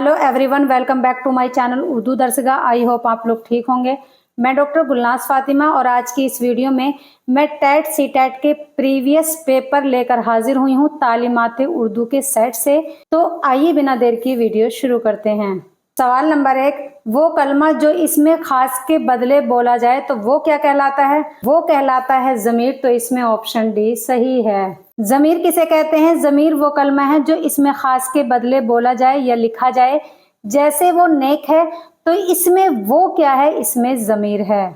Hello everyone, welcome back to my channel Urdu Darsgah. I hope आप लोग ठीक होंगे। मैं डॉक्टर गुलनाज फातिमा और आज की इस वीडियो में मैं टेट सीटेट के प्रीवियस पेपर लेकर हाजिर हुई हूँ तालीमात उर्दू के सेट से। तो आइए बिना देर की वीडियो शुरू करते हैं। सवाल नंबर 1, वो कलमा जो इसमें खास के बदले बोला जाए तो वो क्या कहलाता है? वो कहलाता है ज़मीर। तो इसमें ऑप्शन डी सही है। ज़मीर किसे कहते हैं? ज़मीर वो कलमा है जो इसमें खास के बदले बोला जाए या लिखा जाए। जैसे वो नेक है तो इसमें वो क्या है? इसमें ज़मीर है,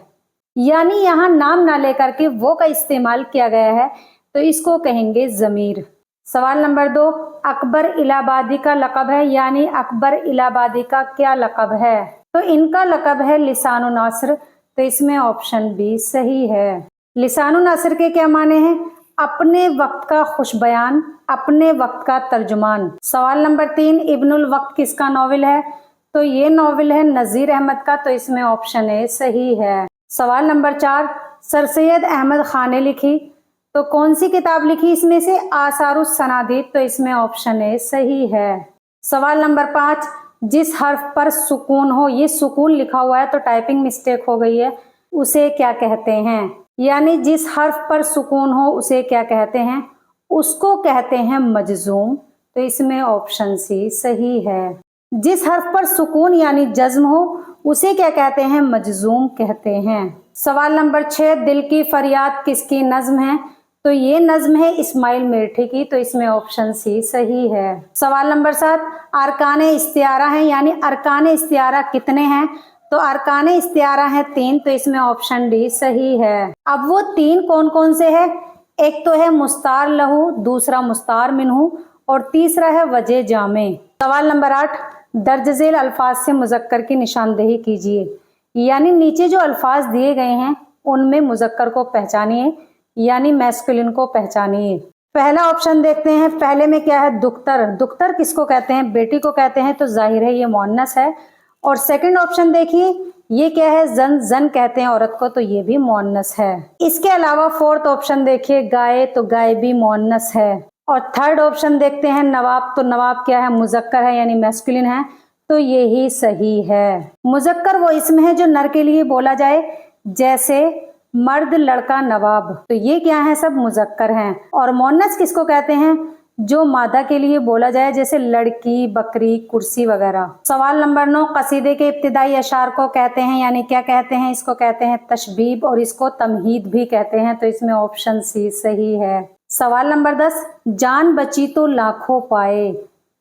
यानी यहाँ नाम ना लेकर के वो का इस्तेमाल किया गया है, तो इसको कहेंगे ज़मीर। सवाल नंबर 2, अकबर इलाहाबादी का लक़ब है, यानी अकबर इलाहाबादी का क्या लक़ब है? तो इनका लक़ब है लिसानुन नस्र। तो इसमें ऑप्शन बी सही है। लिसानुन नस्र के क्या माने हैं? अपने वक्त का खुश बयान, अपने वक्त का तर्जुमान। सवाल नंबर 3, इब्नुल वक्त किसका नॉवेल है? तो ये नॉवेल है नज़ीर अहमद का। तो इसमें ऑप्शन ए सही है। सवाल नंबर 4, सर सैयद अहमद खान ने लिखी तो कौन सी किताब लिखी इसमें से? आसारुस सनादीद। तो इसमें ऑप्शन ए सही है। सवाल नंबर 5, जिस हर्फ पर सुकून हो, ये सुकून लिखा हुआ है तो टाइपिंग मिस्टेक हो गई है, उसे क्या कहते हैं? यानी जिस हर्फ पर सुकून हो उसे क्या कहते हैं? उसको कहते हैं मजजूम। तो इसमें ऑप्शन सी सही है। जिस हर्फ पर सुकून यानी जज्म हो उसे क्या कहते हैं? मजजूम कहते हैं। सवाल नंबर 6, दिल की फरियाद किसकी नज्म है? तो ये नज्म है इस्माइल मिर्ठी की। तो इसमें ऑप्शन सी सही है। सवाल नंबर 7, अरकान इस्तियारा है, यानी अरकान इस्तियारा कितने हैं? तो अरकान इस्तियारा है 3। तो इसमें ऑप्शन डी सही है। अब वो 3 कौन कौन से है? एक तो है मुस्तार लहू, दूसरा मुस्तार मिनहू और तीसरा है वजह जामे। सवाल नंबर 8, दर्ज झेल अल्फाज से मुजक्कर की निशानदेही कीजिए, यानी नीचे जो अल्फाज दिए गए हैं उनमें मुजक्कर को पहचानिए, यानी मैस्कुलिन को पहचानिए। पहला ऑप्शन देखते हैं। पहले में क्या है? दुख्तर। दुख्तर किसको कहते हैं? बेटी को कहते हैं। तो जाहिर है ये मुअन्नस है। और सेकंड ऑप्शन देखिए, ये क्या है? जन। जन कहते हैं औरत को, तो ये भी मुअन्नस है। इसके अलावा फोर्थ ऑप्शन देखिए, गाय। तो गाय भी मुअन्नस है। और थर्ड ऑप्शन देखते हैं, नवाब। तो नवाब क्या है? मुजक्कर है, यानी मैस्कुलिन है। तो यही सही है। मुजक्कर वो इसम है जो नर के लिए बोला जाए, जैसे मर्द, लड़का, नवाब। तो ये क्या है? सब मुजक्कर हैं। और मुअन्नस किसको कहते हैं? जो मादा के लिए बोला जाए, जैसे लड़की, बकरी, कुर्सी वगैरह। सवाल नंबर 9, कसीदे के इब्तिदाई अशार को कहते हैं, यानी क्या कहते हैं? इसको कहते हैं तशबीब और इसको तमहीद भी कहते हैं। तो इसमें ऑप्शन सी सही है। सवाल नंबर 10, जान बची तो लाखों पाए,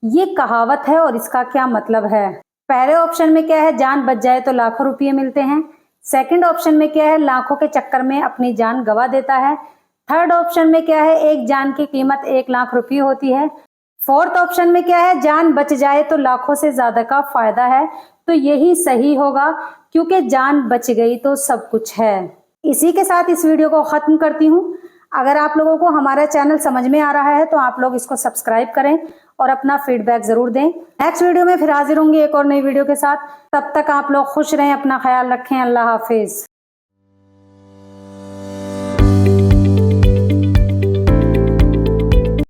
ये कहावत है और इसका क्या मतलब है? पहले ऑप्शन में क्या है? जान बच जाए तो लाखों रुपये मिलते हैं। सेकंड ऑप्शन में क्या है? लाखों के चक्कर में अपनी जान गवा देता है। थर्ड ऑप्शन में क्या है? एक जान की कीमत 1 लाख रुपये होती है। फोर्थ ऑप्शन में क्या है? जान बच जाए तो लाखों से ज्यादा का फायदा है। तो यही सही होगा, क्योंकि जान बच गई तो सब कुछ है। इसी के साथ इस वीडियो को खत्म करती हूँ। अगर आप लोगों को हमारा चैनल समझ में आ रहा है तो आप लोग इसको सब्सक्राइब करें और अपना फीडबैक जरूर दें। नेक्स्ट वीडियो में फिर हाजिर होंगी एक और नई वीडियो के साथ। तब तक आप लोग खुश रहें, अपना ख्याल रखें। अल्लाह हाफिज।